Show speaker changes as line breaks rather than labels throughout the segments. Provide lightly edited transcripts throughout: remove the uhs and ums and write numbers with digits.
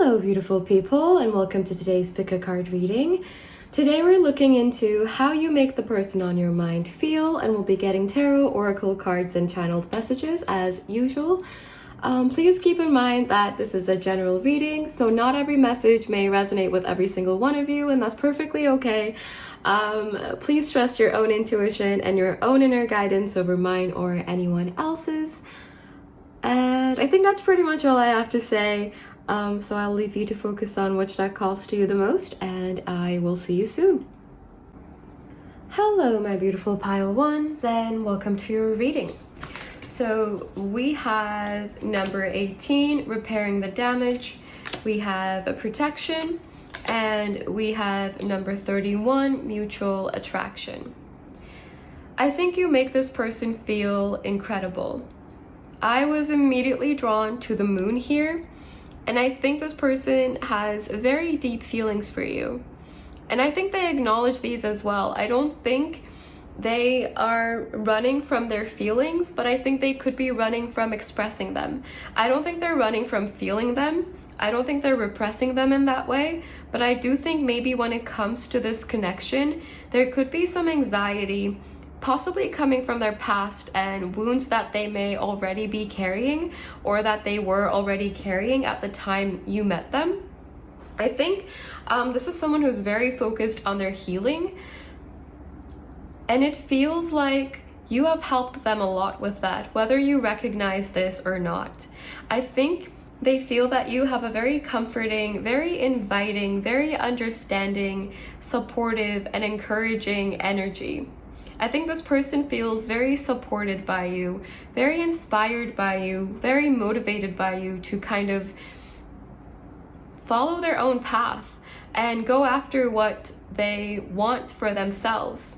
Hello beautiful people, and welcome to today's pick a card reading. Today we're looking into how you make the person on your mind feel, and we'll be getting tarot, oracle cards, and channeled messages as usual. Please keep in mind that this is a general reading, so not every message may resonate with every single one of you, and that's perfectly okay. Please trust your own intuition and your own inner guidance over mine or anyone else's. And I think that's pretty much all I have to say. So I'll leave you to focus on which deck calls to you the most, and I will see you soon. Hello, my beautiful pile ones, and welcome to your reading. So we have number 18, repairing the damage. We have a protection, and we have number 31, mutual attraction. I think you make this person feel incredible. I was immediately drawn to the moon here. And I think this person has very deep feelings for you. And I think they acknowledge these as well. I don't think they are running from their feelings, but I think they could be running from expressing them. I don't think they're running from feeling them. I don't think they're repressing them in that way. But I do think maybe when it comes to this connection, there could be some anxiety, possibly coming from their past and wounds that they may already be carrying or that they were already carrying at the time you met them. I think this is someone who's very focused on their healing, and it feels like you have helped them a lot with that, whether you recognize this or not. I think they feel that you have a very comforting, very inviting, very understanding, supportive, and encouraging energy. I think this person feels very supported by you, very inspired by you, very motivated by you to kind of follow their own path and go after what they want for themselves.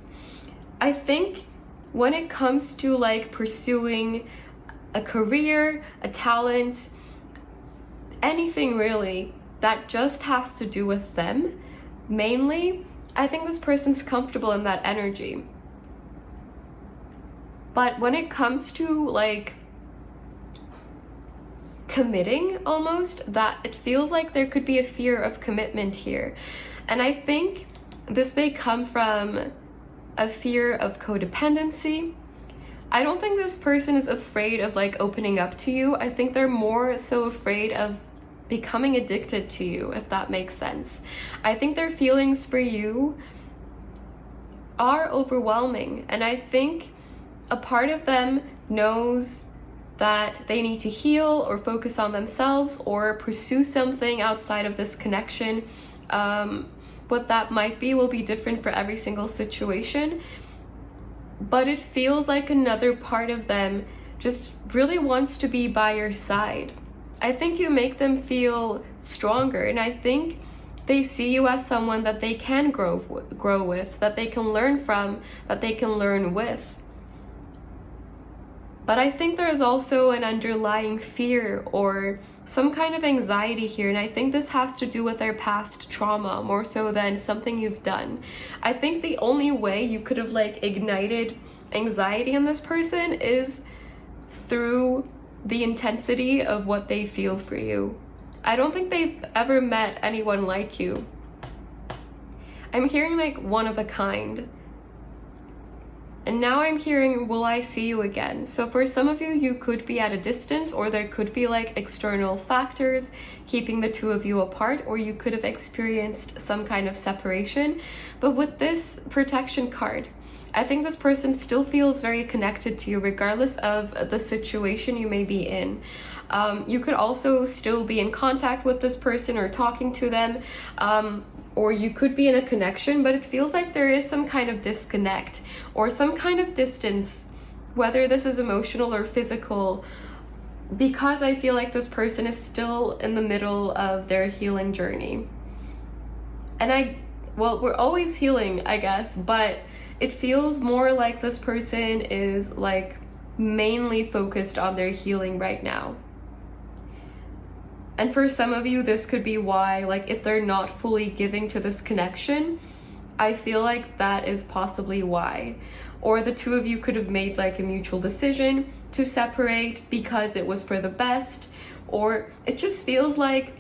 I think when it comes to like pursuing a career, a talent, anything really that just has to do with them, mainly, I think this person's comfortable in that energy. But when it comes to like committing almost, that it feels like there could be a fear of commitment here. And I think this may come from a fear of codependency. I don't think this person is afraid of like opening up to you. I think they're more so afraid of becoming addicted to you, if that makes sense. I think their feelings for you are overwhelming, and I think a part of them knows that they need to heal or focus on themselves or pursue something outside of this connection. What that might be will be different for every single situation, but it feels like another part of them just really wants to be by your side. I think you make them feel stronger, and I think they see you as someone that they can grow with, that they can learn from, that they can learn with. But I think there is also an underlying fear or some kind of anxiety here, and I think this has to do with their past trauma more so than something you've done. I think the only way you could have like ignited anxiety in this person is through the intensity of what they feel for you. I don't think they've ever met anyone like you. I'm hearing like one of a kind. And now I'm hearing, will I see you again? So for some of you, you could be at a distance, or there could be like external factors keeping the two of you apart, or you could have experienced some kind of separation. But with this protection card, I think this person still feels very connected to you regardless of the situation you may be in. You could also still be in contact with this person or talking to them, or you could be in a connection, but it feels like there is some kind of disconnect or some kind of distance, whether this is emotional or physical, because I feel like this person is still in the middle of their healing journey. And well, we're always healing, I guess, but it feels more like this person is like mainly focused on their healing right now. And for some of you, this could be why, like, if they're not fully giving to this connection, I feel like that is possibly why. Or the two of you could have made like a mutual decision to separate because it was for the best, or it just feels like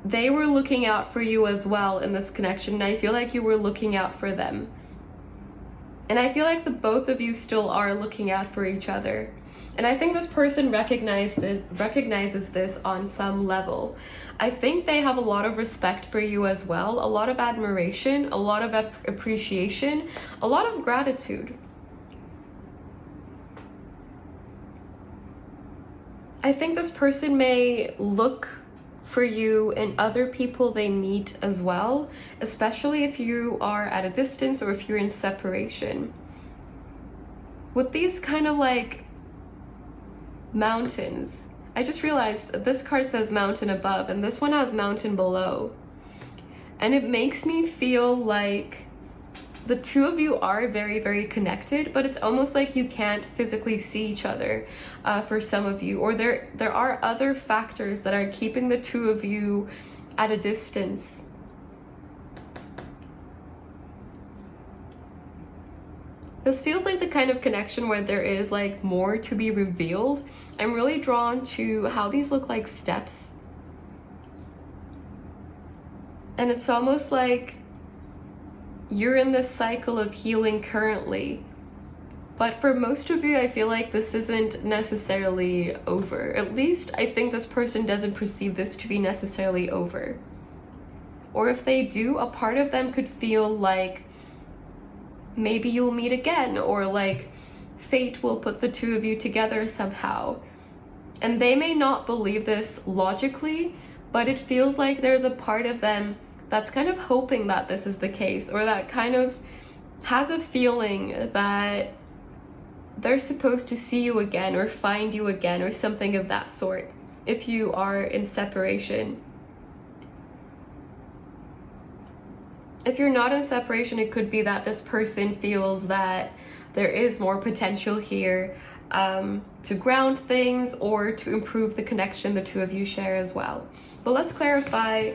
they were looking out for you as well in this connection, and I feel like you were looking out for them. And I feel like the both of you still are looking out for each other. And I think this person recognizes this on some level. I think they have a lot of respect for you as well, a lot of admiration, a lot of appreciation, a lot of gratitude. I think this person may look for you in other people they meet as well, especially if you are at a distance or if you're in separation. With these kind of like mountains, I just realized this card says mountain above and this one has mountain below. And it makes me feel like the two of you are very, very connected, but it's almost like you can't physically see each other for some of you, or there are other factors that are keeping the two of you at a distance. This feels like the kind of connection where there is like more to be revealed. I'm really drawn to how these look like steps. And it's almost like you're in this cycle of healing currently. But for most of you, I feel like this isn't necessarily over. At least I think this person doesn't perceive this to be necessarily over. Or if they do, a part of them could feel like maybe you'll meet again, or like fate will put the two of you together somehow. And they may not believe this logically, but it feels like there's a part of them that's kind of hoping that this is the case, or that kind of has a feeling that they're supposed to see you again or find you again or something of that sort if you are in separation. If you're not in separation, it could be that this person feels that there is more potential here to ground things or to improve the connection the two of you share as well. But let's clarify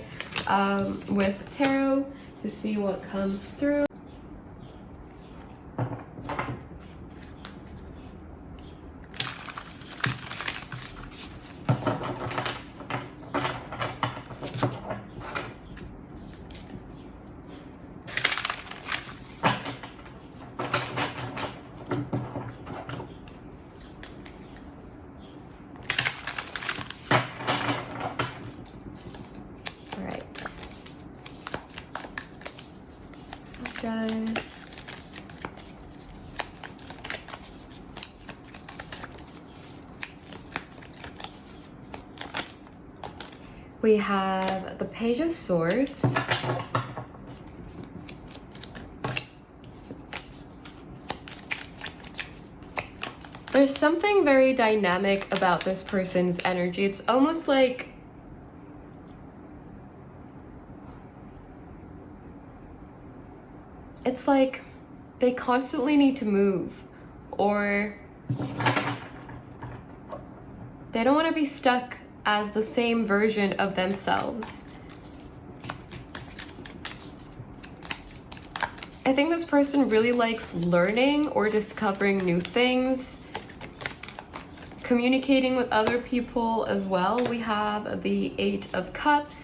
with tarot to see what comes through. We have the Page of Swords. There's something very dynamic about this person's energy. It's almost like they constantly need to move, or they don't want to be stuck as the same version of themselves. I think this person really likes learning or discovering new things, communicating with other people as well. We have the Eight of Cups.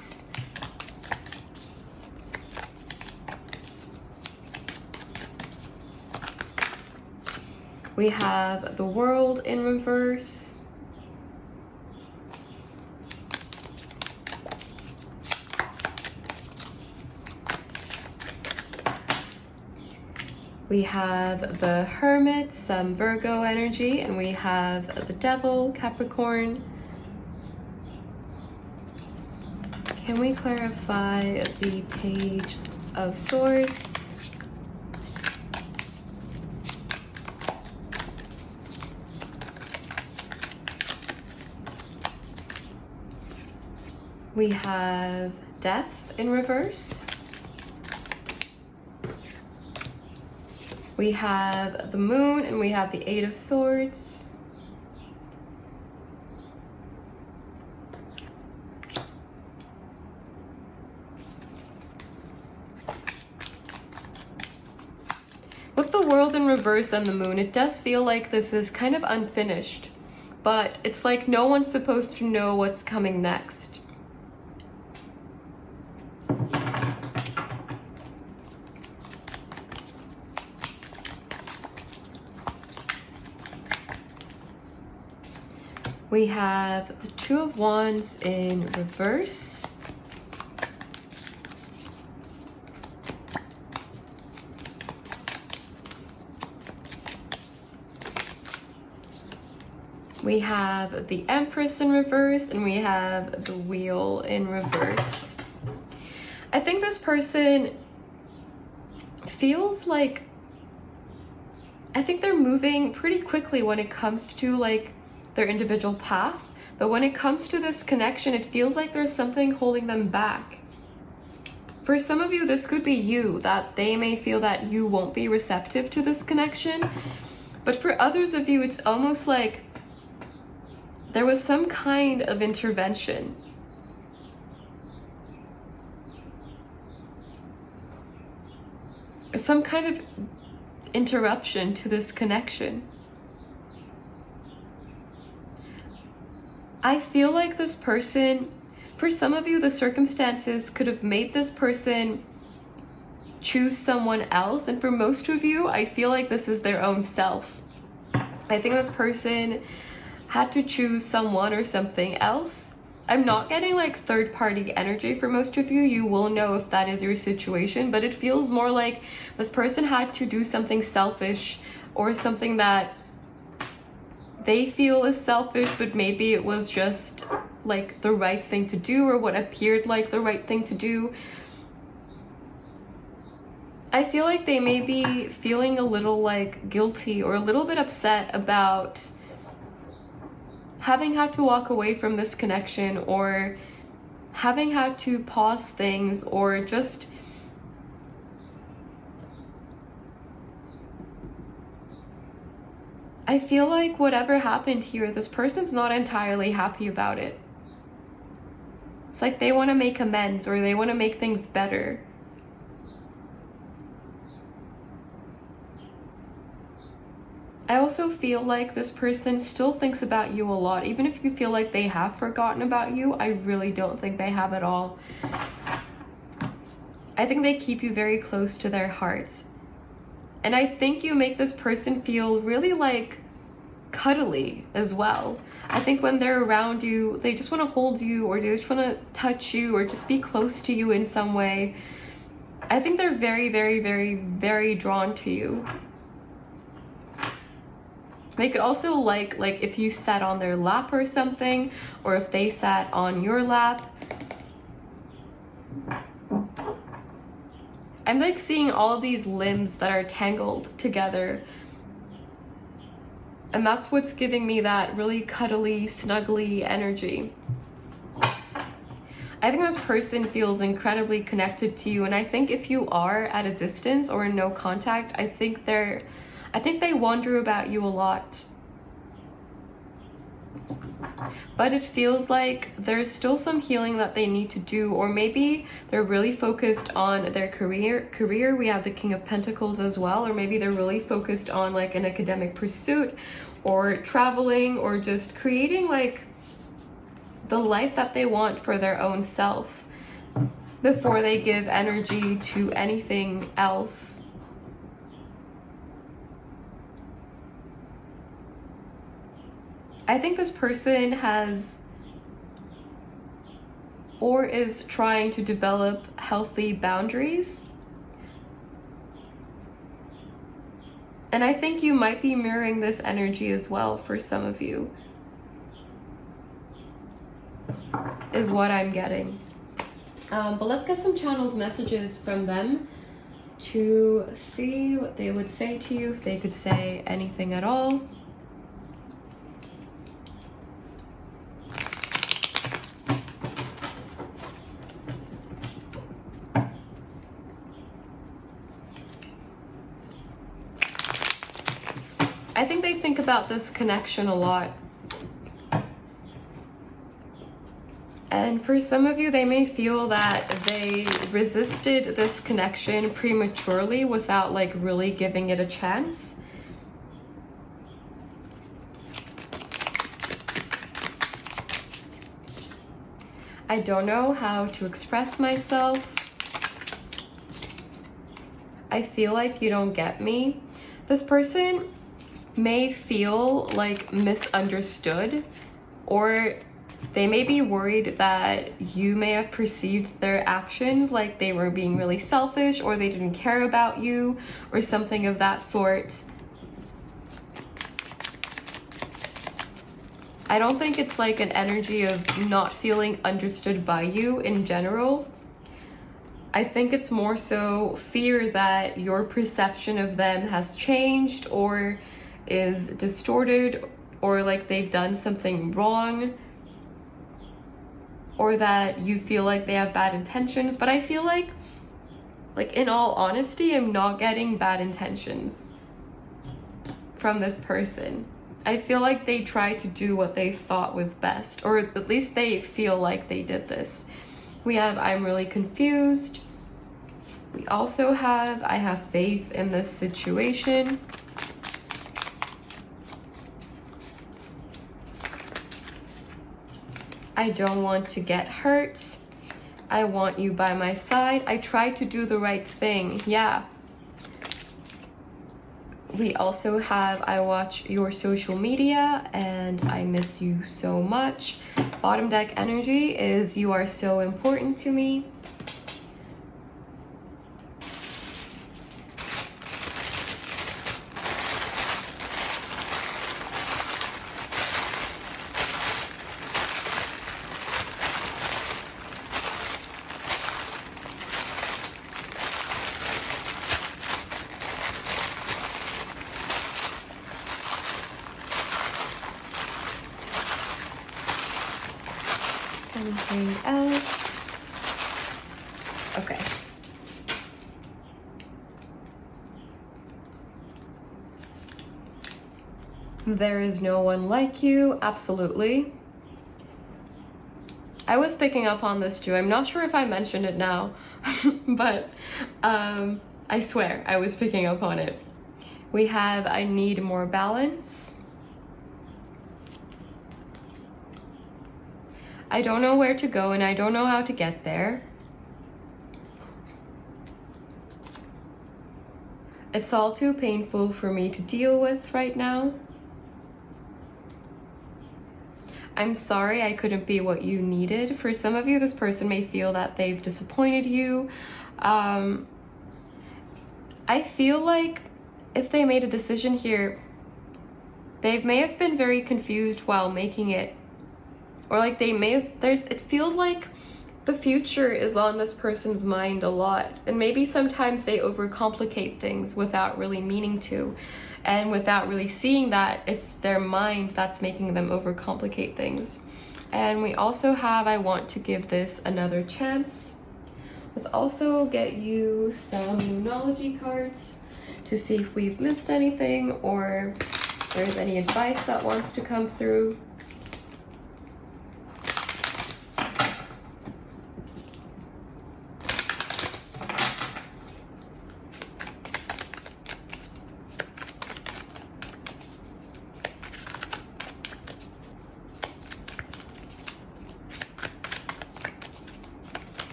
We have the World in reverse. We have the Hermit, some Virgo energy, and we have the Devil, Capricorn. Can we clarify the Page of Swords? We have Death in reverse. We have the Moon, and we have the Eight of Swords. With the World in reverse and the Moon, it does feel like this is kind of unfinished, but it's like no one's supposed to know what's coming next. We have the Two of Wands in reverse. We have the Empress in reverse, and we have the Wheel in reverse. I think this person feels like, I think they're moving pretty quickly when it comes to like their individual path, but when it comes to this connection, it feels like there's something holding them back. For some of you, this could be you, that they may feel that you won't be receptive to this connection. But for others of you, it's almost like there was some kind of intervention. Or some kind of interruption to this connection. I feel like this person, for some of you, the circumstances could have made this person choose someone else. And for most of you, I feel like this is their own self. I think this person had to choose someone or something else. I'm not getting like third-party energy for most of you. You will know if that is your situation, but it feels more like this person had to do something selfish or something that they feel is selfish, but maybe it was just like the right thing to do, or what appeared like the right thing to do. I feel like they may be feeling a little like guilty or a little bit upset about having had to walk away from this connection, or having had to pause things, or just I feel like whatever happened here, this person's not entirely happy about it. It's like they want to make amends, or they want to make things better. I also feel like this person still thinks about you a lot. Even if you feel like they have forgotten about you, I really don't think they have at all. I think they keep you very close to their hearts. And I think you make this person feel really like cuddly as well. I think when they're around you, they just want to hold you, or they just want to touch you, or just be close to you in some way. I think they're very, very, very, very drawn to you. They could also like if you sat on their lap or something, or if they sat on your lap. I'm like seeing all of these limbs that are tangled together. And that's what's giving me that really cuddly, snuggly energy. I think this person feels incredibly connected to you. And I think if you are at a distance or in no contact, I think they wonder about you a lot. But it feels like there's still some healing that they need to do, or maybe they're really focused on their career. We have the King of Pentacles as well, or maybe they're really focused on like an academic pursuit, or traveling, or just creating like the life that they want for their own self before they give energy to anything else. I think this person has or is trying to develop healthy boundaries. And I think you might be mirroring this energy as well for some of you, is what I'm getting. But let's get some channeled messages from them to see what they would say to you, if they could say anything at all. I think they think about this connection a lot. And for some of you, they may feel that they resisted this connection prematurely without like really giving it a chance. I don't know how to express myself. I feel like you don't get me. This person may feel like misunderstood, or they may be worried that you may have perceived their actions like they were being really selfish, or they didn't care about you, or something of that sort. I don't think it's like an energy of not feeling understood by you in general. I think it's more so fear that your perception of them has changed or is distorted, or like they've done something wrong, or that you feel like they have bad intentions. But I feel like in all honesty, I'm not getting bad intentions from this person. I feel like they tried to do what they thought was best, or at least they feel like they did this. We have I'm really confused. We also have I have faith in this situation. I don't want to get hurt. I want you by my side. I tried to do the right thing. Yeah. We also have I watch your social media and I miss you so much. Bottom deck energy is you are so important to me. Anything else? Okay. There is no one like you. Absolutely. I was picking up on this too. I'm not sure if I mentioned it now, but I swear I was picking up on it. We have I need more balance. I don't know where to go and I don't know how to get there. It's all too painful for me to deal with right now. I'm sorry I couldn't be what you needed. For some of you, this person may feel that they've disappointed you. I feel like if they made a decision here, they may have been very confused while making it. Or like they may have, it feels like the future is on this person's mind a lot. And maybe sometimes they overcomplicate things without really meaning to. And without really seeing that it's their mind that's making them overcomplicate things. And we also have I want to give this another chance. Let's also get you some Moonology cards to see if we've missed anything or there's any advice that wants to come through.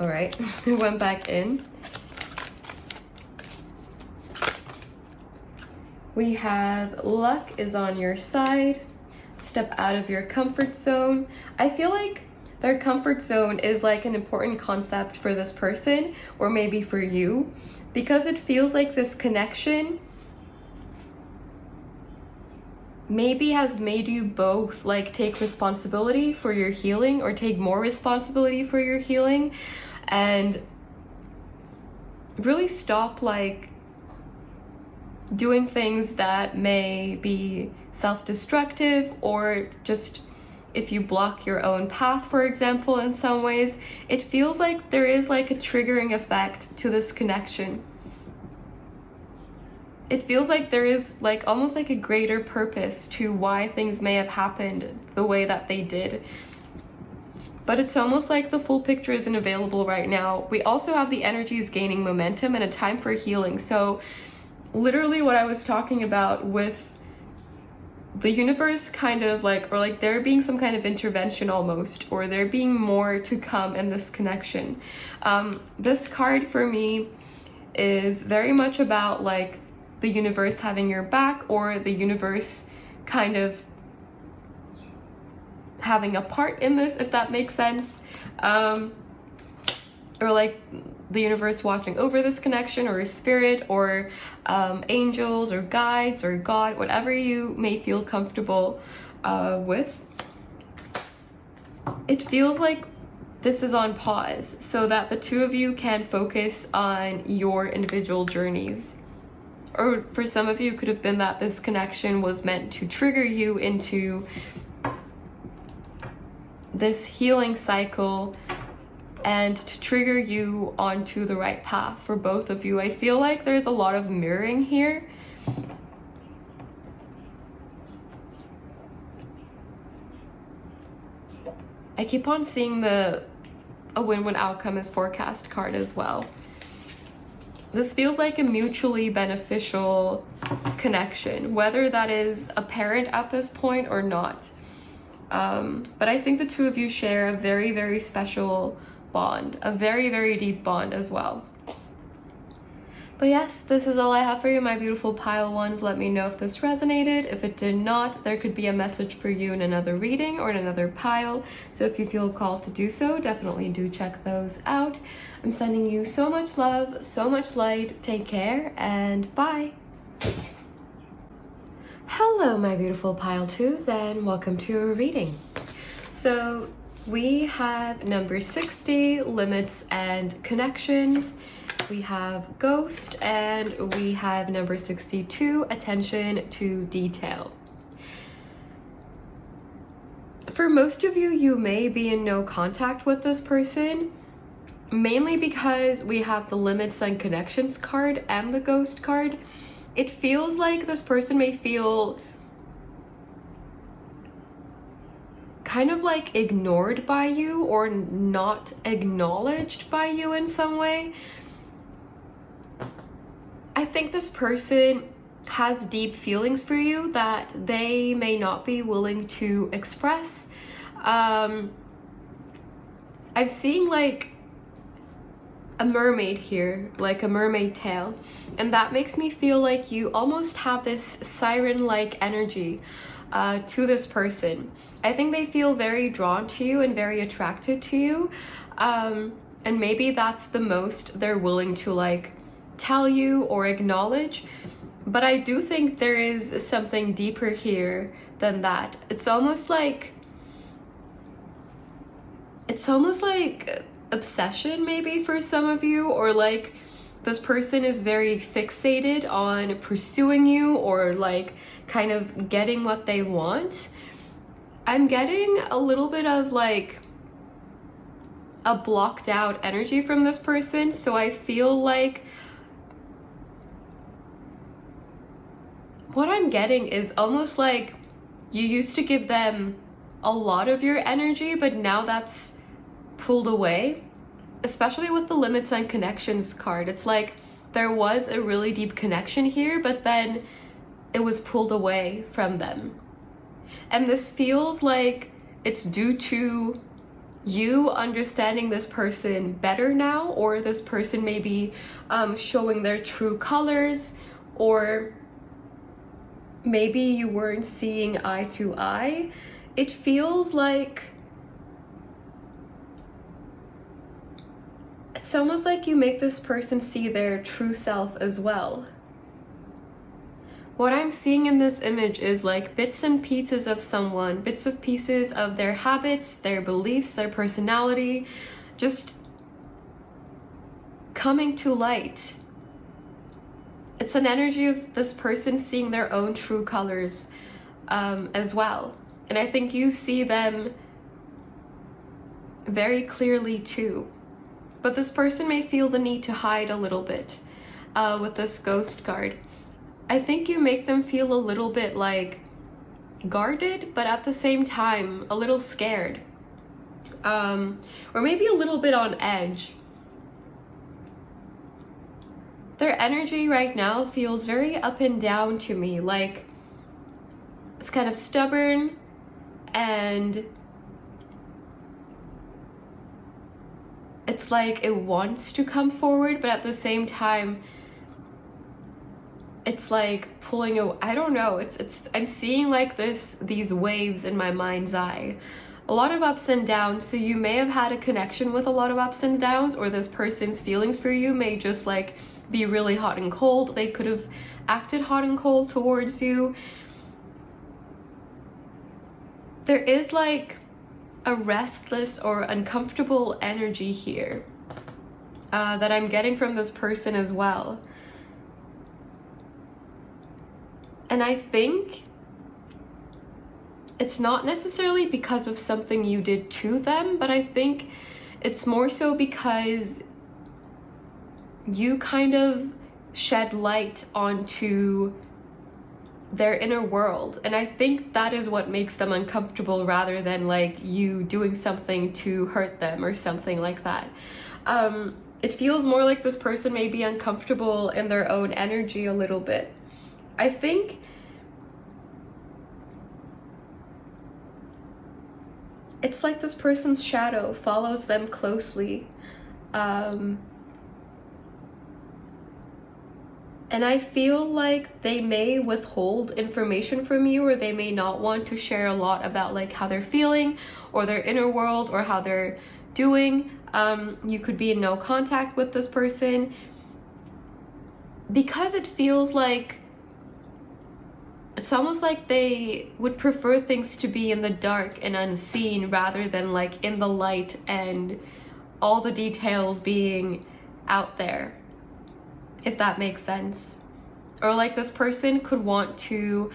All right, it went back in. We have luck is on your side. Step out of your comfort zone. I feel like their comfort zone is like an important concept for this person, or maybe for you, because it feels like this connection maybe has made you both like take responsibility for your healing, or take more responsibility for your healing, and really stop like doing things that may be self-destructive, or just if you block your own path, for example, in some ways. It feels like there is like a triggering effect to this connection. It feels like there is like almost like a greater purpose to why things may have happened the way that they did. But it's almost like the full picture isn't available right now. We also have the energies gaining momentum and a time for healing. So literally what I was talking about with the universe kind of like, or like there being some kind of intervention almost, or there being more to come in this connection. This card for me is very much about like the universe having your back, or the universe kind of having a part in this, if that makes sense. Or like the universe watching over this connection, or a spirit, or angels, or guides, or God, whatever you may feel comfortable with. It feels like this is on pause so that the two of you can focus on your individual journeys. Or for some of you, it could have been that this connection was meant to trigger you into this healing cycle and to trigger you onto the right path for both of you. I feel like there's a lot of mirroring here. I keep on seeing a win-win outcome as forecast card as well. This feels like a mutually beneficial connection, whether that is apparent at this point or not. But I think the two of you share a very, very special bond, a very, very deep bond as well. But yes, this is all I have for you, my beautiful pile ones. Let me know if this resonated. If it did not, there could be a message for you in another reading or in another pile. So if you feel called to do so, definitely do check those out. I'm sending you so much love, so much light. Take care and bye. Hello, my beautiful pile twos, and welcome to a reading. So we have number 60, limits and connections. We have ghost, and we have number 62, attention to detail. For most of you, you may be in no contact with this person, mainly because we have the limits and connections card and the ghost card. It feels like this person may feel kind of like ignored by you or not acknowledged by you in some way. I think this person has deep feelings for you that they may not be willing to express. I'm seeing like a mermaid here, like a mermaid tail, and that makes me feel like you almost have this siren-like energy to this person. I think they feel very drawn to you and very attracted to you, and maybe that's the most they're willing to like tell you or acknowledge. But I do think there is something deeper here than that. It's almost like obsession maybe for some of you, or like this person is very fixated on pursuing you or like kind of getting what they want. I'm getting a little bit of like a blocked out energy from this person, so I feel like what I'm getting is almost like you used to give them a lot of your energy, but now that's pulled away. Especially with the limits and connections card, it's like there was a really deep connection here, but then it was pulled away from them. And this feels like it's due to you understanding this person better now, or this person maybe showing their true colors, or maybe you weren't seeing eye to eye. It feels like it's almost like you make this person see their true self as well. What I'm seeing in this image is like bits and pieces of someone, bits of pieces of their habits, their beliefs, their personality, just coming to light. It's an energy of this person seeing their own true colors as well. And I think you see them very clearly too. But this person may feel the need to hide a little bit with this ghost card. I think you make them feel a little bit like guarded, but at the same time a little scared. Or maybe a little bit on edge. Their energy right now feels very up and down to me, like it's kind of stubborn and it's like it wants to come forward, but at the same time it's like pulling a, I don't know, I'm seeing like these waves in my mind's eye. A lot of ups and downs, so you may have had a connection with a lot of ups and downs, or this person's feelings for you may just like be really hot and cold. They could have acted hot and cold towards you. There is like a restless or uncomfortable energy here that I'm getting from this person as well. And I think it's not necessarily because of something you did to them, but I think it's more so because you kind of shed light onto their inner world. And I think that is what makes them uncomfortable, rather than like you doing something to hurt them or something like that. It feels more like this person may be uncomfortable in their own energy a little bit. I think it's like this person's shadow follows them closely. And I feel like they may withhold information from you, or they may not want to share a lot about like how they're feeling or their inner world or how they're doing. You could be in no contact with this person because it feels like it's almost like they would prefer things to be in the dark and unseen, rather than like in the light and all the details being out there, if that makes sense. Or like this person could want to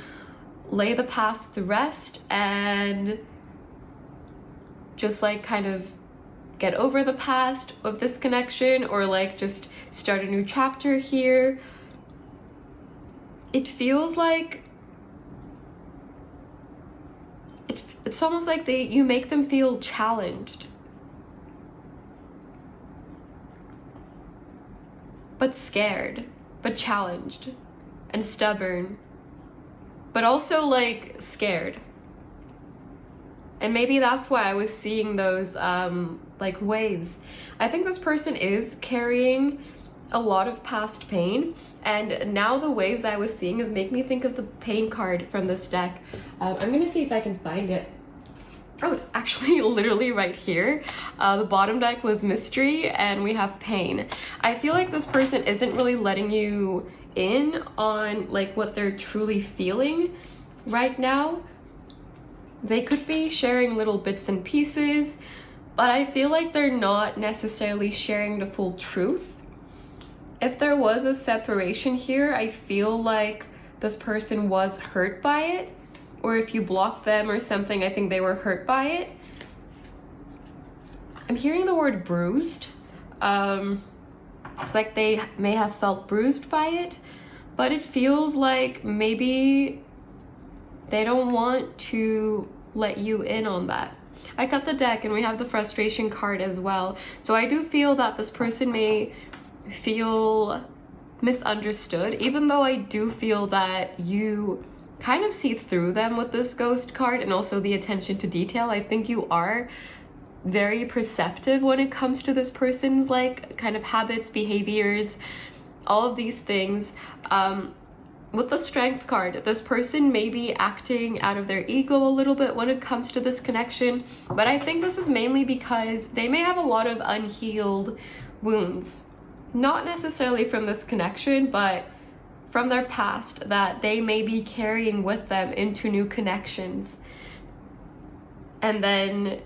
lay the past to rest and just like kind of get over the past of this connection, or like just start a new chapter here. It feels like it's almost like you make them feel challenged, but scared, but challenged, and stubborn, but also like scared. And maybe that's why I was seeing those like waves. I think this person is carrying a lot of past pain, and now the waves I was seeing is make me think of the pain card from this deck. I'm gonna see if I can find it. Oh, it's actually literally right here. The bottom deck was mystery and we have pain. I feel like this person isn't really letting you in on like what they're truly feeling right now. They could be sharing little bits and pieces, but I feel like they're not necessarily sharing the full truth. If there was a separation here, I feel like this person was hurt by it, or if you blocked them or something, I think they were hurt by it. I'm hearing the word bruised. It's like they may have felt bruised by it, but it feels like maybe they don't want to let you in on that. I cut the deck and we have the frustration card as well. So I do feel that this person may feel misunderstood, even though I do feel that you kind of see through them with this ghost card and also the attention to detail. I think you are very perceptive when it comes to this person's like kind of habits, behaviors, all of these things. With the strength card, this person may be acting out of their ego a little bit when it comes to this connection, but I think this is mainly because they may have a lot of unhealed wounds, not necessarily from this connection, but from their past that they may be carrying with them into new connections. And then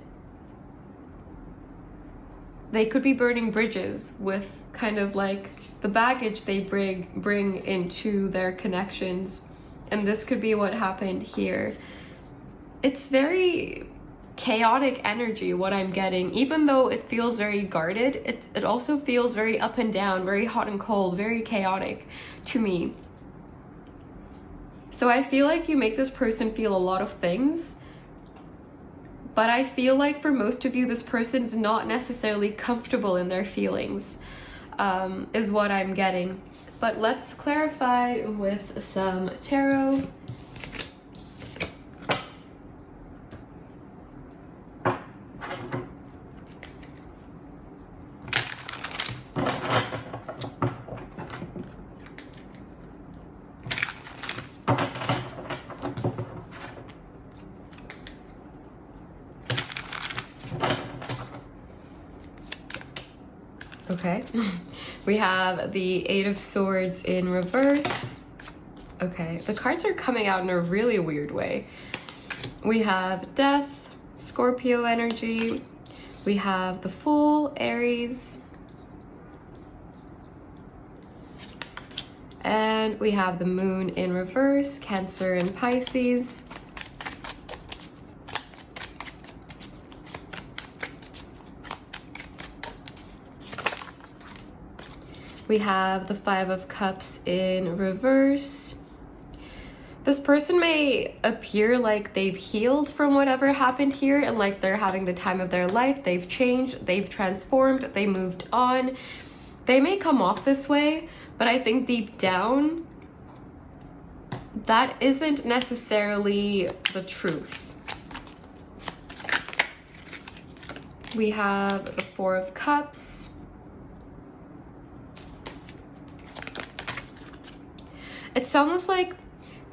they could be burning bridges with kind of like the baggage they bring into their connections. And this could be what happened here. It's very chaotic energy, what I'm getting. Even though it feels very guarded, it also feels very up and down, very hot and cold, very chaotic to me. So I feel like you make this person feel a lot of things, but I feel like for most of you, this person's not necessarily comfortable in their feelings, is what I'm getting. But let's clarify with some tarot. Okay. We have the Eight of Swords in reverse. Okay, the cards are coming out in a really weird way. We have Death, Scorpio energy. We have the Fool, Aries. And we have the Moon in reverse, Cancer and Pisces. We have the Five of Cups in reverse. This person may appear like they've healed from whatever happened here and like they're having the time of their life. They've changed, they've transformed, they moved on. They may come off this way, but I think deep down, that isn't necessarily the truth. We have the Four of Cups. It's almost like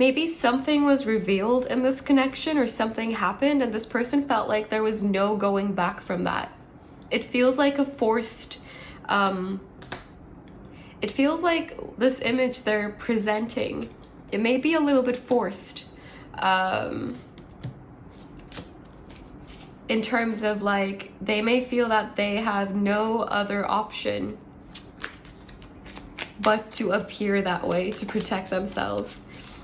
maybe something was revealed in this connection or something happened and this person felt like there was no going back from that. It feels like a forced, it feels like this image they're presenting, it may be a little bit forced in terms of like, they may feel that they have no other option but to appear that way to protect themselves.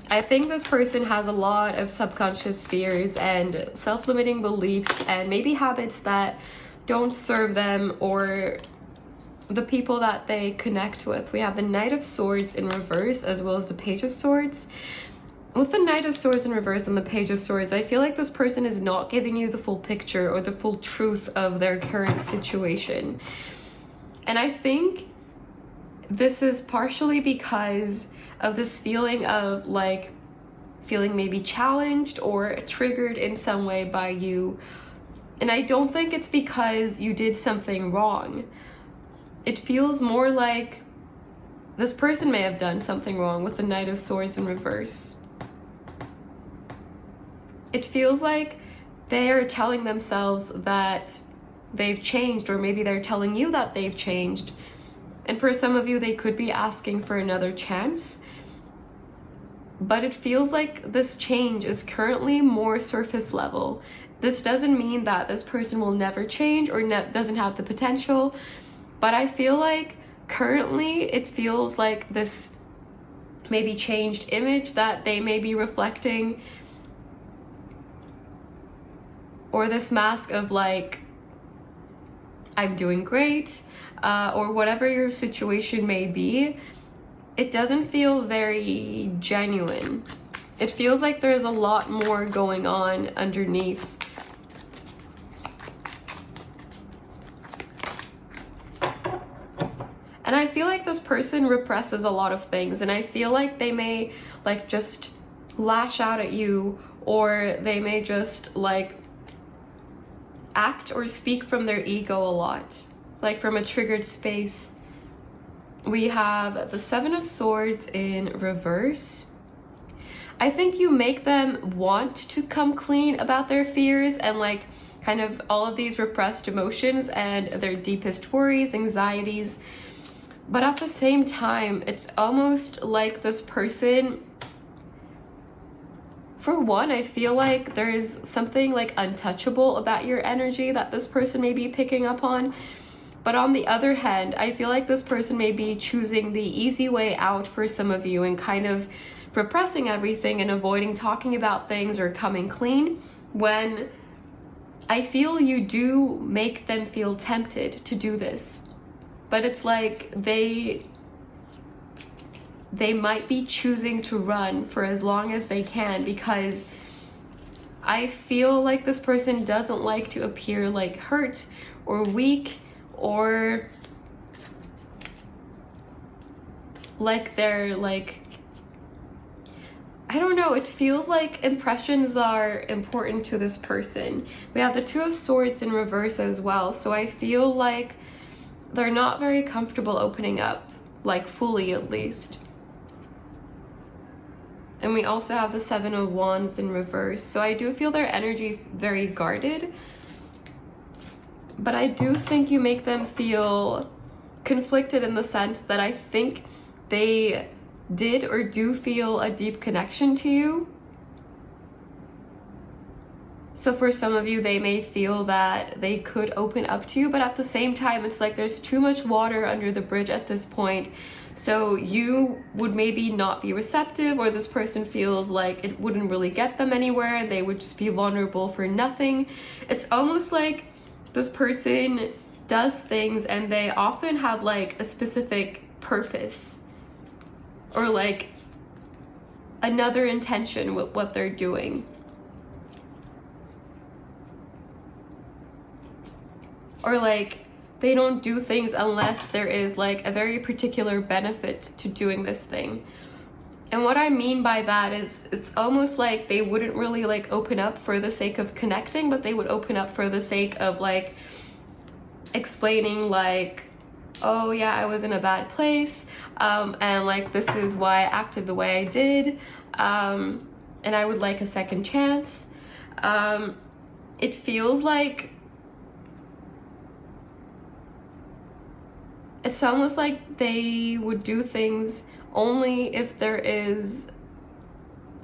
I think this person has a lot of subconscious fears and self-limiting beliefs and maybe habits that don't serve them or the people that they connect with. We have the Knight of Swords in reverse as well as the Page of Swords. With the Knight of Swords in reverse and the Page of Swords, I feel like this person is not giving you the full picture or the full truth of their current situation. And I think this is partially because of this feeling of like feeling maybe challenged or triggered in some way by you. And I don't think it's because you did something wrong. It feels more like this person may have done something wrong with the Knight of Swords in reverse. It feels like they are telling themselves that they've changed, or maybe they're telling you that they've changed. And for some of you, they could be asking for another chance. But it feels like this change is currently more surface level. This doesn't mean that this person will never change or doesn't have the potential. But I feel like currently it feels like this maybe changed image that they may be reflecting, or this mask of like, I'm doing great, or whatever your situation may be. It doesn't feel very genuine. It feels like there's a lot more going on underneath. And I feel like this person represses a lot of things, and I feel like they may like just lash out at you, or they may just like act or speak from their ego a lot, like from a triggered space. We have the Seven of Swords in reverse. I think you make them want to come clean about their fears and like kind of all of these repressed emotions and their deepest worries, anxieties. But at the same time, it's almost like this person, for one, I feel like there is something like untouchable about your energy that this person may be picking up on. But on the other hand, I feel like this person may be choosing the easy way out for some of you and kind of repressing everything and avoiding talking about things or coming clean, when I feel you do make them feel tempted to do this. But it's like they might be choosing to run for as long as they can, because I feel like this person doesn't like to appear like hurt or weak, or like they're like, I don't know, it feels like impressions are important to this person. We have the Two of Swords in reverse as well, so I feel like they're not very comfortable opening up, like fully at least. And we also have the Seven of Wands in reverse, so I do feel their energy is very guarded. But I do think you make them feel conflicted in the sense that I think they did or do feel a deep connection to you. So for some of you, they may feel that they could open up to you, but at the same time, it's like there's too much water under the bridge at this point. So you would maybe not be receptive, or this person feels like it wouldn't really get them anywhere. They would just be vulnerable for nothing. It's almost like this person does things and they often have like a specific purpose or like another intention with what they're doing. Or like they don't do things unless there is like a very particular benefit to doing this thing. And what I mean by that is it's almost like they wouldn't really like open up for the sake of connecting, but they would open up for the sake of like explaining like, oh yeah, I was in a bad place, and like this is why I acted the way I did, and I would like a second chance. It feels like it's almost like they would do things only if there is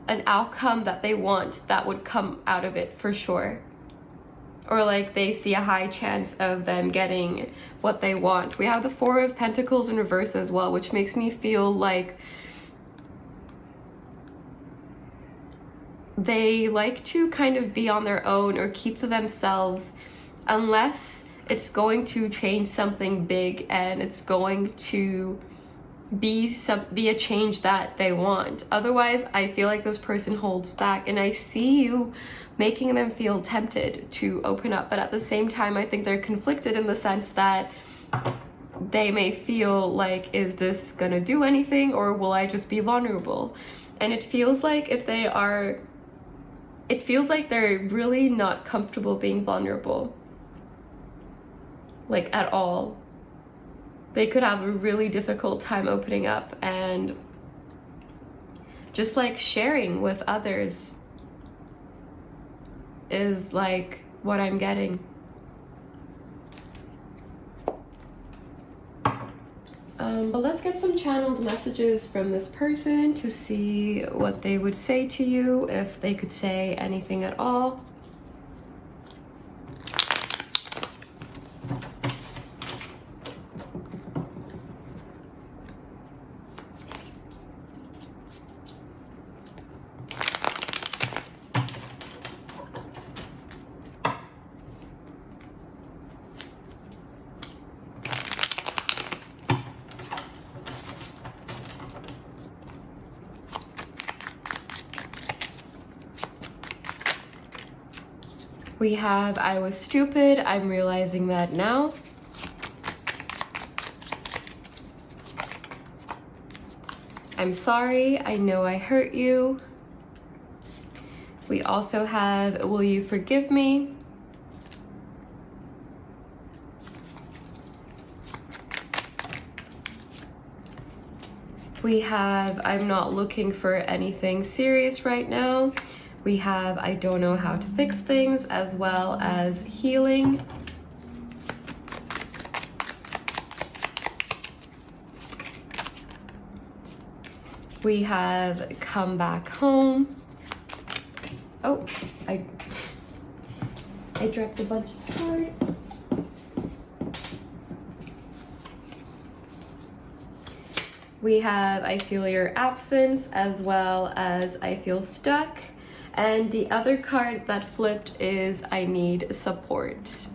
an outcome that they want that would come out of it for sure. Or like they see a high chance of them getting what they want. We have the Four of Pentacles in reverse as well, which makes me feel like they like to kind of be on their own or keep to themselves unless it's going to change something big and it's going to be a change that they want. Otherwise, I feel like this person holds back, and I see you making them feel tempted to open up, but at the same time, I think they're conflicted in the sense that they may feel like, is this gonna do anything, or will I just be vulnerable? And it feels like they're really not comfortable being vulnerable. Like at all. They could have a really difficult time opening up and just like sharing with others is like what I'm getting. But let's get some channeled messages from this person to see what they would say to you, if they could say anything at all. We have, I was stupid, I'm realizing that now. I'm sorry, I know I hurt you. We also have, will you forgive me? We have, I'm not looking for anything serious right now. We have, I don't know how to fix things, as well as healing. We have come back home. Oh, I dropped a bunch of cards. We have, I feel your absence, as well as I feel stuck. And the other card that flipped is I need support.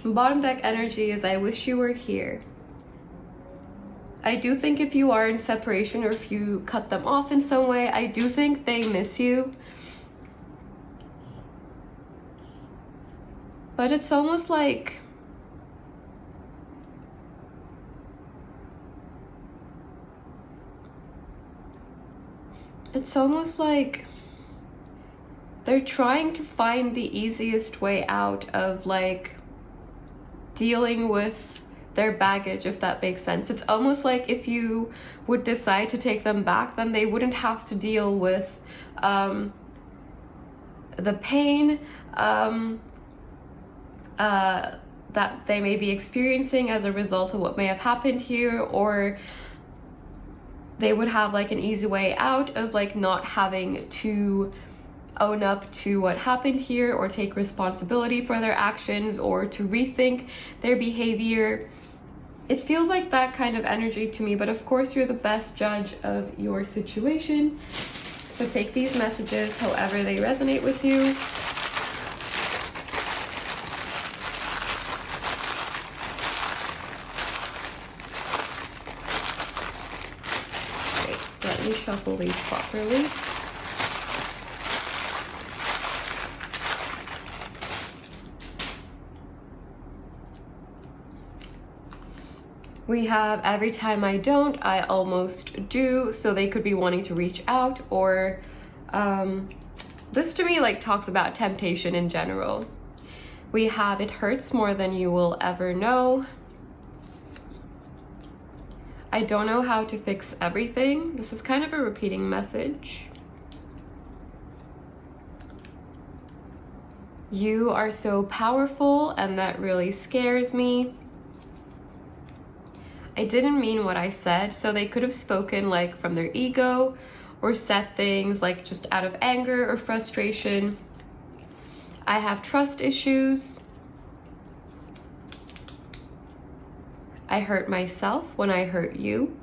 Bottom deck energy is I wish you were here. I do think if you are in separation or if you cut them off in some way, I do think they miss you. But it's almost like they're trying to find the easiest way out of like dealing with their baggage, if that makes sense. It's almost like if you would decide to take them back, then they wouldn't have to deal with the pain, that they may be experiencing as a result of what may have happened here, or they would have like an easy way out of like not having to own up to what happened here or take responsibility for their actions or to rethink their behavior. It feels like that kind of energy to me, but of course you're the best judge of your situation. So take these messages however they resonate with you. Okay, let me shuffle these properly. We have every time I don't, I almost do. So they could be wanting to reach out, or this to me like talks about temptation in general. We have it hurts more than you will ever know. I don't know how to fix everything. This is kind of a repeating message. You are so powerful, and that really scares me. I didn't mean what I said, so they could have spoken like from their ego or said things like just out of anger or frustration. I have trust issues. I hurt myself when I hurt you.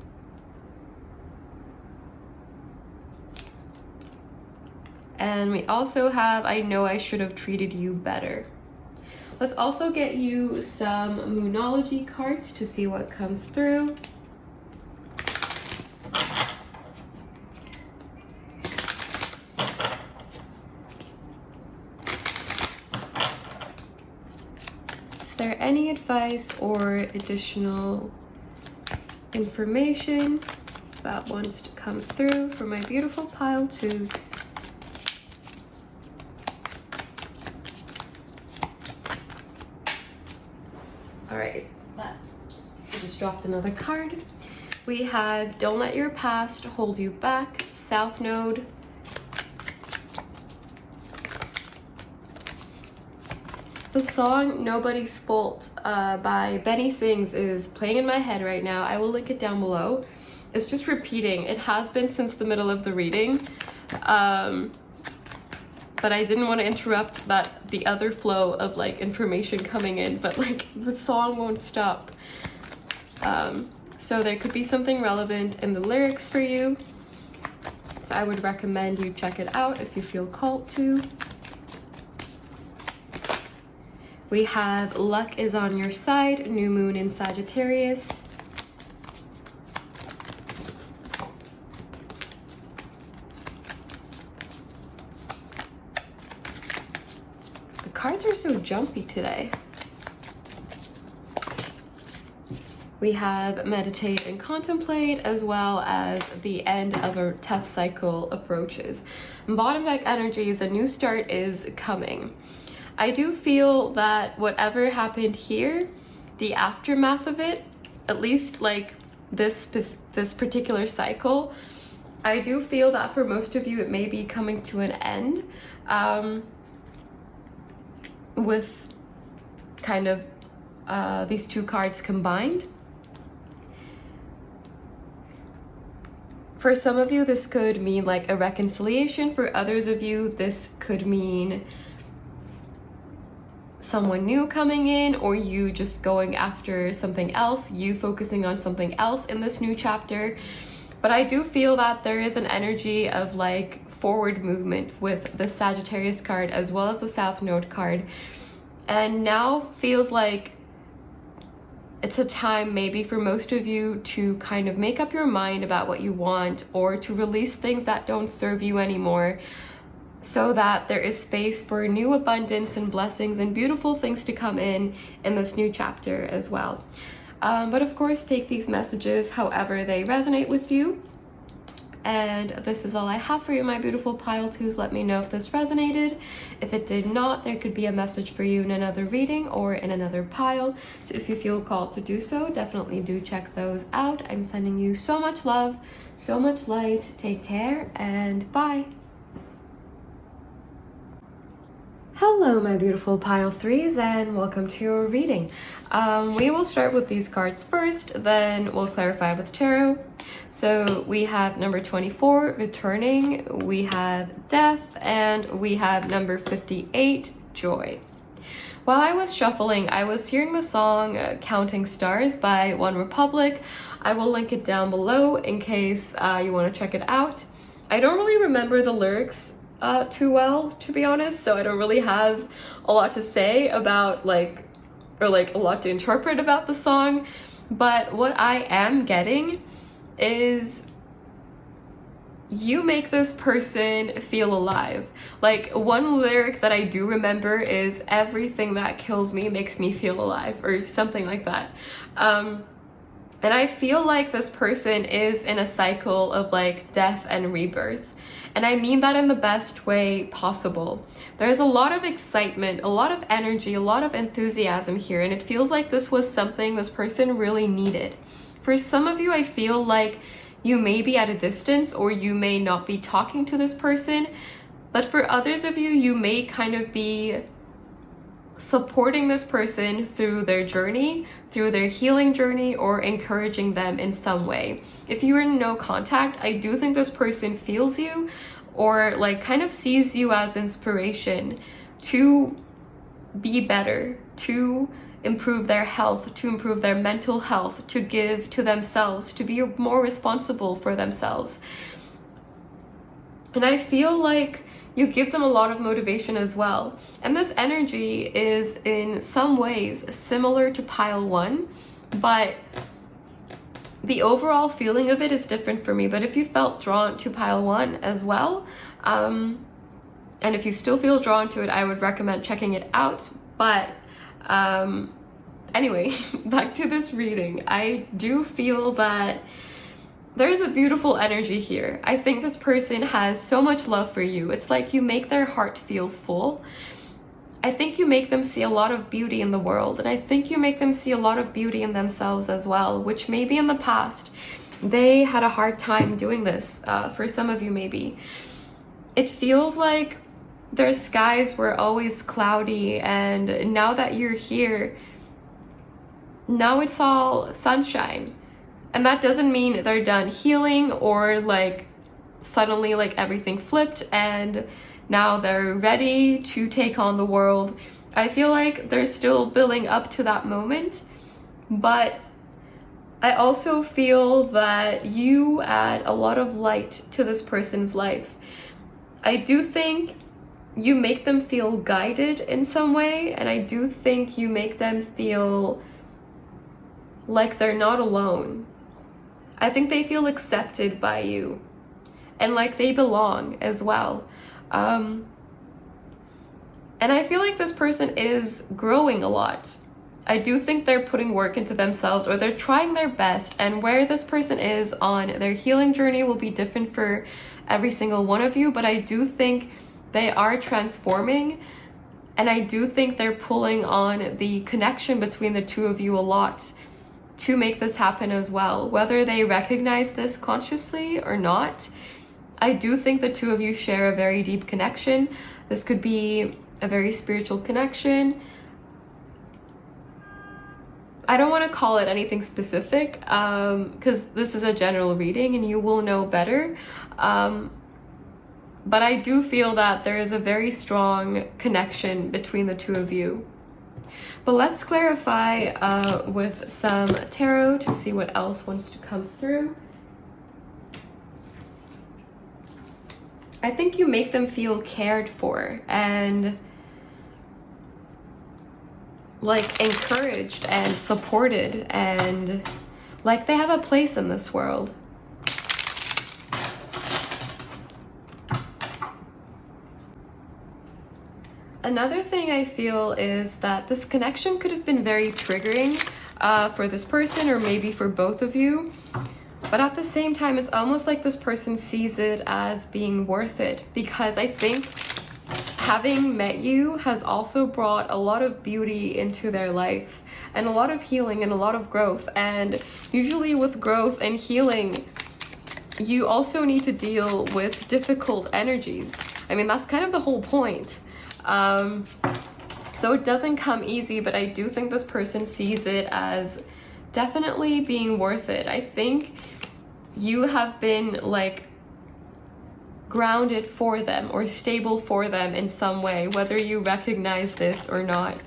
And we also have, I know I should have treated you better. Let's also get you some Moonology cards to see what comes through. Is there any advice or additional information that wants to come through for my beautiful pile twos? All right, I just dropped another card. We have don't let your past hold you back, South Node. The song Nobody's Fault by Benny Sings is playing in my head right now. I will link it down below. It's just repeating. It has been since the middle of the reading. But I didn't want to interrupt the other flow of like information coming in, but like the song won't stop. So there could be something relevant in the lyrics for you. So I would recommend you check it out if you feel called to. We have luck is on your side, new moon in Sagittarius. Cards are so jumpy today. We have meditate and contemplate, as well as the end of a tough cycle approaches. Bottom deck energy is a new start is coming. I do feel that whatever happened here, the aftermath of it, at least like this particular cycle, I do feel that for most of you it may be coming to an end. With kind of these two cards combined. For some of you, this could mean like a reconciliation. For others of you, this could mean someone new coming in, or you just going after something else, you focusing on something else in this new chapter. But I do feel that there is an energy of like forward movement with the Sagittarius card as well as the South Node card. And now feels like it's a time maybe for most of you to kind of make up your mind about what you want, or to release things that don't serve you anymore, so that there is space for new abundance and blessings and beautiful things to come in this new chapter as well. But of course, take these messages however they resonate with you. And this is all I have for you, my beautiful pile twos. Let me know if this resonated. If it did not, there could be a message for you in another reading or in another pile. So if you feel called to do so, definitely do check those out. I'm sending you so much love, so much light. Take care and bye. Hello. Hello my beautiful pile threes, and welcome to your reading. We will start with these cards first, then we'll clarify with tarot. So we have number 24, returning, we have death, and we have number 58, joy. While I was shuffling, I was hearing the song Counting Stars by One Republic. I will link it down below in case you want to check it out. I don't really remember the lyrics too well, to be honest, so I don't really have a lot to say about a lot to interpret about the song, but what I am getting is you make this person feel alive. Like, one lyric that I do remember is everything that kills me makes me feel alive, or something like that. And I feel like this person is in a cycle of like death and rebirth. And I mean that in the best way possible. There's a lot of excitement, a lot of energy, a lot of enthusiasm here, and it feels like this was something this person really needed. For some of you, I feel like you may be at a distance or you may not be talking to this person, but for others of you, you may kind of be supporting this person through their journey, through their healing journey, or encouraging them in some way. If you are in no contact, I do think this person feels you or like kind of sees you as inspiration to be better, to improve their health, to improve their mental health, to give to themselves, to be more responsible for themselves. And I feel like you give them a lot of motivation as well. And this energy is in some ways similar to pile one, but the overall feeling of it is different for me. But if you felt drawn to pile one as well, and if you still feel drawn to it, I would recommend checking it out. But anyway, back to this reading. I do feel that there's a beautiful energy here. I think this person has so much love for you. It's like you make their heart feel full. I think you make them see a lot of beauty in the world, and I think you make them see a lot of beauty in themselves as well, which maybe in the past they had a hard time doing this. For some of you, maybe. It feels like their skies were always cloudy, and now that you're here, now it's all sunshine. And that doesn't mean they're done healing or like suddenly like everything flipped and now they're ready to take on the world. I feel like they're still building up to that moment, but I also feel that you add a lot of light to this person's life. I do think you make them feel guided in some way, and I do think you make them feel like they're not alone. I think they feel accepted by you and like they belong as well. And I feel like this person is growing a lot. I do think they're putting work into themselves, or they're trying their best, and where this person is on their healing journey will be different for every single one of you, but I do think they are transforming, and I do think they're pulling on the connection between the two of you a lot to make this happen as well. Whether they recognize this consciously or not, I do think the two of you share a very deep connection. This could be a very spiritual connection. I don't want to call it anything specific because this is a general reading and you will know better. But I do feel that there is a very strong connection between the two of you. But let's clarify with some tarot to see what else wants to come through. I think you make them feel cared for and like encouraged and supported, and like they have a place in this world. Another thing I feel is that this connection could have been very triggering for this person, or maybe for both of you. But at the same time, it's almost like this person sees it as being worth it, because I think having met you has also brought a lot of beauty into their life, and a lot of healing and a lot of growth. And usually with growth and healing, you also need to deal with difficult energies. I mean, that's kind of the whole point. So it doesn't come easy, but I do think this person sees it as definitely being worth it. I think you have been like grounded for them or stable for them in some way, whether you recognize this or not.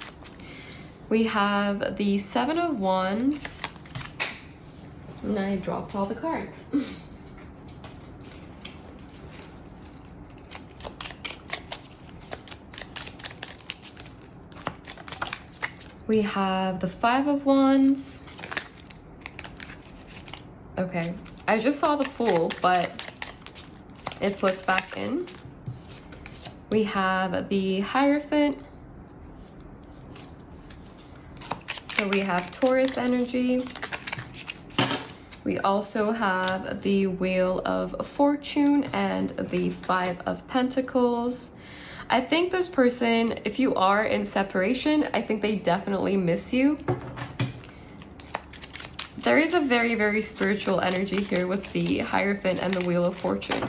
We have the Seven of Wands, and I dropped all the cards. We have the Five of Wands. Okay, I just saw the Fool, but it flipped back in. We have the Hierophant. So we have Taurus energy. We also have the Wheel of Fortune and the Five of Pentacles. I think this person, if you are in separation, I think they definitely miss you. There is a very, very spiritual energy here with the Hierophant and the Wheel of Fortune.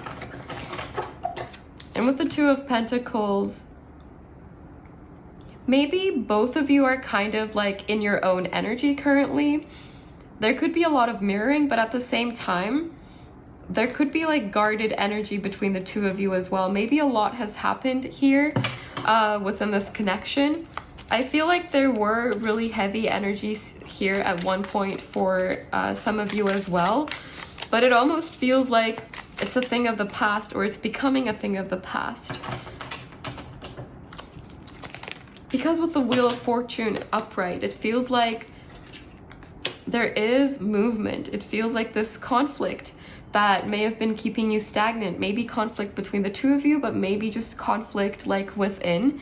And with the Two of Pentacles, maybe both of you are kind of like in your own energy currently. There could be a lot of mirroring, but at the same time, there could be like guarded energy between the two of you as well. Maybe a lot has happened here within this connection. I feel like there were really heavy energies here at one point for some of you as well, but it almost feels like it's a thing of the past, or it's becoming a thing of the past. Because with the Wheel of Fortune upright, it feels like there is movement. It feels like this conflict that may have been keeping you stagnant, maybe conflict between the two of you, but maybe just conflict like within.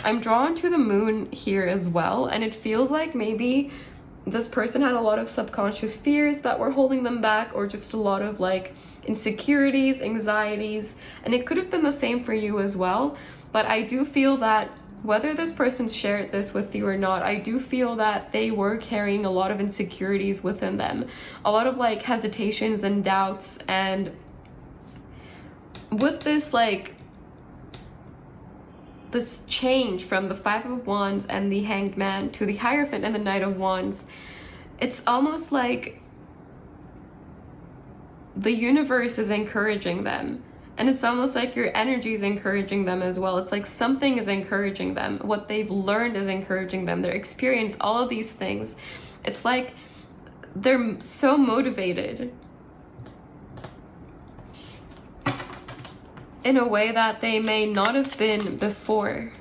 I'm drawn to the Moon here as well, and it feels like maybe this person had a lot of subconscious fears that were holding them back, or just a lot of like insecurities, anxieties, and it could have been the same for you as well. But I do feel that whether this person shared this with you or not, I do feel that they were carrying a lot of insecurities within them, a lot of like hesitations and doubts. And with this like this change from the Five of Wands and the Hanged Man to the Hierophant and the Knight of Wands, it's almost like the universe is encouraging them. And it's almost like your energy is encouraging them as well. It's like something is encouraging them. What they've learned is encouraging them. Their experience, all of these things. It's like they're so motivated in a way that they may not have been before.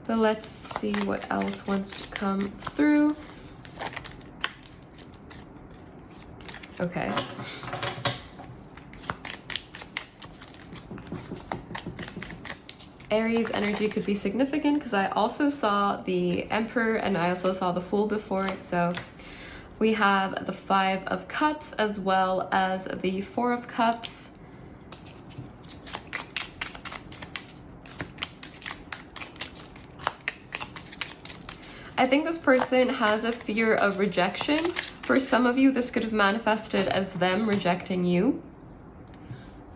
But let's see what else wants to come through. Okay. Aries energy could be significant because I also saw the Emperor and I also saw the Fool before it. So we have the Five of Cups as well as the Four of Cups. I think this person has a fear of rejection. For some of you, this could have manifested as them rejecting you.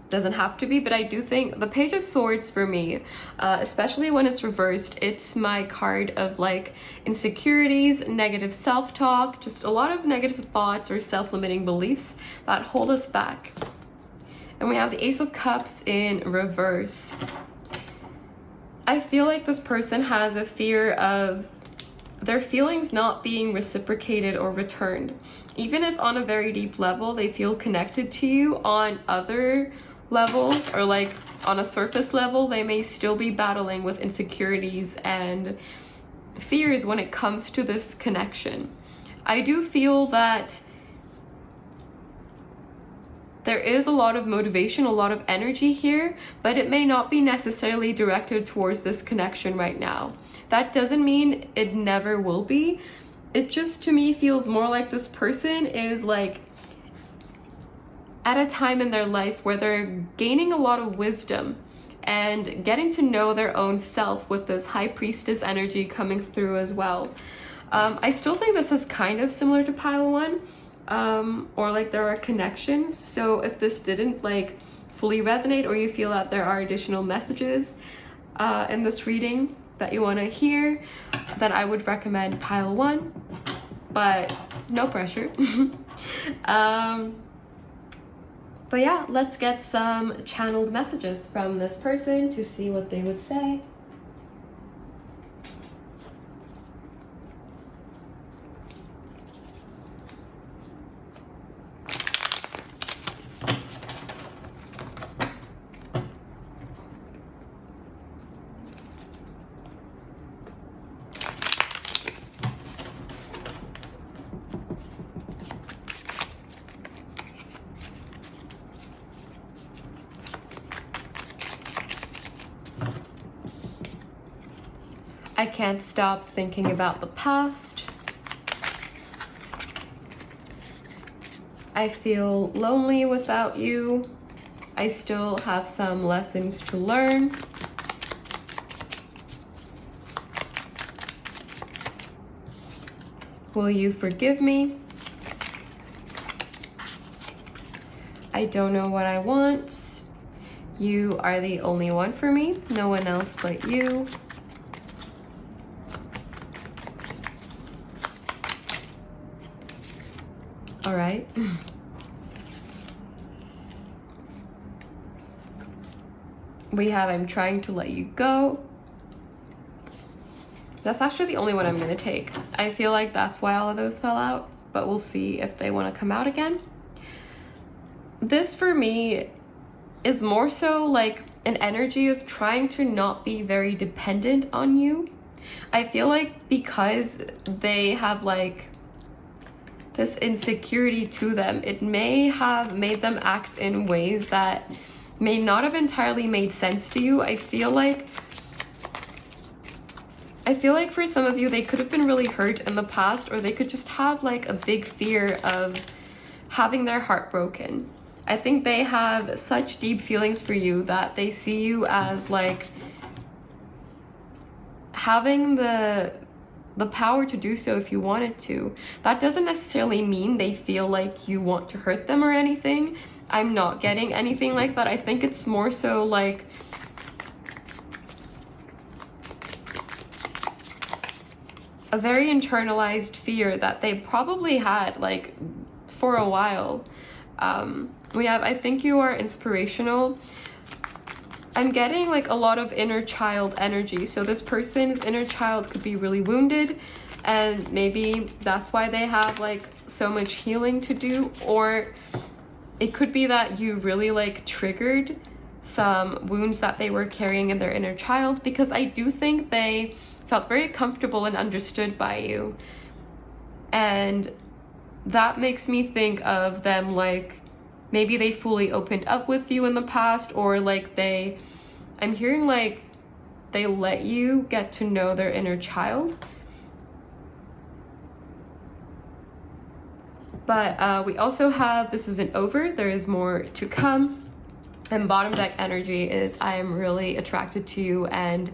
Doesn't have to be, but I do think the Page of Swords for me, especially when it's reversed, it's my card of like insecurities, negative self-talk, just a lot of negative thoughts or self-limiting beliefs that hold us back. And we have the Ace of Cups in reverse. I feel like this person has a fear of their feelings not being reciprocated or returned. Even if on a very deep level they feel connected to you, on other levels or like on a surface level, they may still be battling with insecurities and fears when it comes to this connection. I do feel that there is a lot of motivation, a lot of energy here, but it may not be necessarily directed towards this connection right now. That doesn't mean it never will be. It just, to me, feels more like this person is like at a time in their life where they're gaining a lot of wisdom and getting to know their own self with this High Priestess energy coming through as well. I still think this is kind of similar to Pile 1, or like there are connections. So if this didn't like fully resonate, or you feel that there are additional messages in this reading that you want to hear, then I would recommend pile 1, but no pressure. But yeah, let's get some channeled messages from this person to see what they would say. I can't stop thinking about the past. I feel lonely without you. I still have some lessons to learn. Will you forgive me? I don't know what I want. You are the only one for me, no one else but you. All right. We have I'm trying to let you go. That's actually the only one I'm going to take. I feel like that's why all of those fell out, but we'll see if they want to come out again. This for me is more so like an energy of trying to not be very dependent on you. I feel like because they have like this insecurity to them, it may have made them act in ways that may not have entirely made sense to you. I feel like for some of you, they could have been really hurt in the past, or they could just have like a big fear of having their heart broken. I think they have such deep feelings for you that they see you as like having the power to do so if you wanted to. That doesn't necessarily mean they feel like you want to hurt them or anything. I'm not getting anything like that. I think it's more so like a very internalized fear that they probably had like for a while. We have I think you are inspirational. I'm getting like a lot of inner child energy. So this person's inner child could be really wounded, and maybe that's why they have like so much healing to do. Or it could be that you really like triggered some wounds that they were carrying in their inner child, because I do think they felt very comfortable and understood by you. And that makes me think of them like maybe they fully opened up with you in the past, or like I'm hearing like they let you get to know their inner child. But we also have this isn't over, there is more to come. And bottom deck energy is I am really attracted to you, and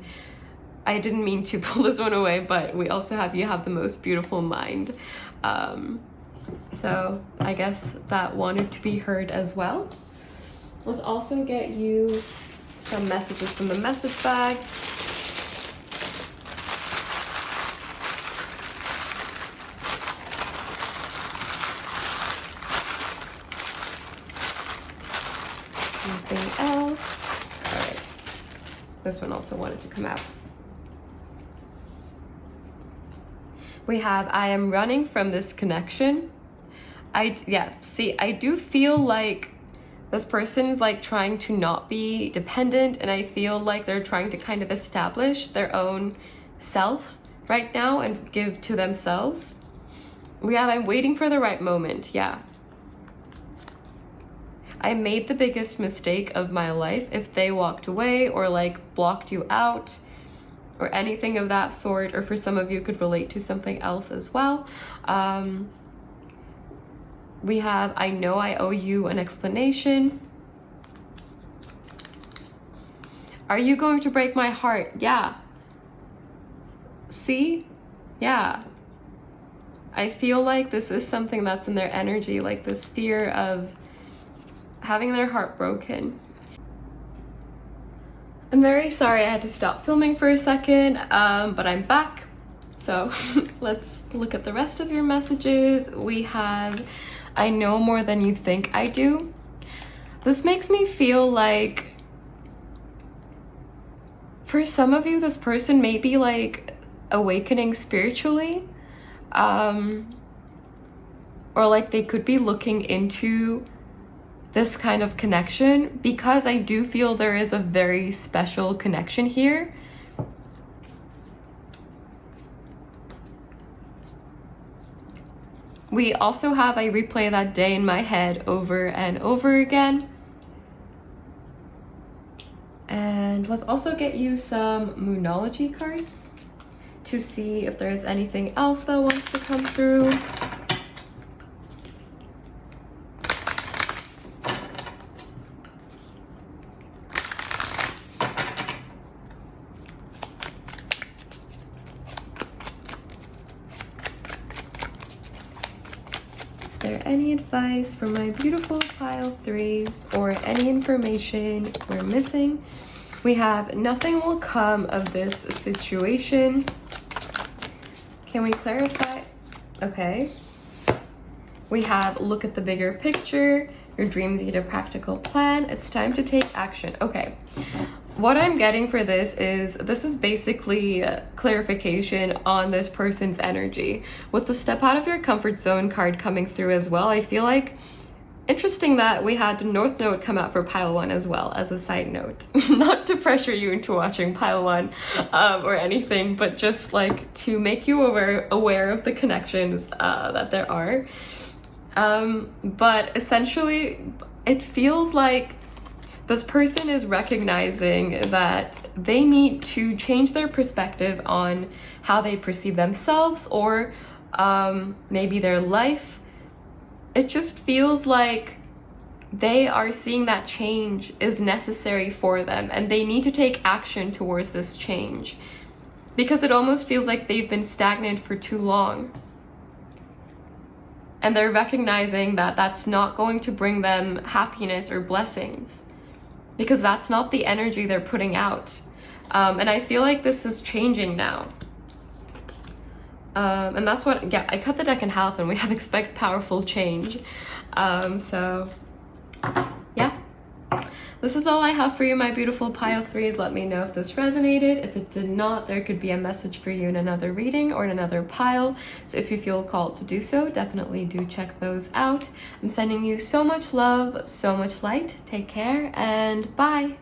I didn't mean to pull this one away, but we also have you have the most beautiful mind. So I guess that wanted to be heard as well. Let's also get you some messages from the message bag. Anything else? All right. This one also wanted to come out. We have I am running from this connection. I do feel like this person's like trying to not be dependent, and I feel like they're trying to kind of establish their own self right now and give to themselves. We have I'm waiting for the right moment. Yeah. I made the biggest mistake of my life. If they walked away or like blocked you out or anything of that sort, or for some of you could relate to something else as well. We have I know I owe you an explanation. Are you going to break my heart? Yeah. See? Yeah. I feel like this is something that's in their energy, like this fear of having their heart broken. I'm very sorry I had to stop filming for a second, but I'm back. So let's look at the rest of your messages. We have, I know more than you think I do. This makes me feel like, for some of you, this person may be like awakening spiritually, or like they could be looking into this kind of connection, because I do feel there is a very special connection here. We also have, I replay that day in my head over and over again. And let's also get you some Moonology cards to see if there's anything else that wants to come through. Is there any advice for my beautiful pile threes, or any information we're missing? We have nothing will come of this situation. Can we clarify? Okay. We have look at the bigger picture. Your dreams need a practical plan. It's time to take action. Okay. What I'm getting for this is basically clarification on this person's energy. With the step out of your comfort zone card coming through as well, I feel like interesting that we had the North Node come out for pile 1 as well, as a side note. Not to pressure you into watching pile 1 or anything, but just like to make you aware of the connections that there are. But essentially, it feels like this person is recognizing that they need to change their perspective on how they perceive themselves, or maybe their life. It just feels like they are seeing that change is necessary for them, and they need to take action towards this change, because it almost feels like they've been stagnant for too long. And they're recognizing that that's not going to bring them happiness or blessings, because that's not the energy they're putting out. And I feel like this is changing now. And that's what, yeah, I cut the deck in half and we have expect powerful change. So yeah, this is all I have for you, my beautiful pile threes. Let me know if this resonated. If it did not, there could be a message for you in another reading or in another pile. So if you feel called to do so, definitely do check those out. I'm sending you so much love, so much light. Take care and bye.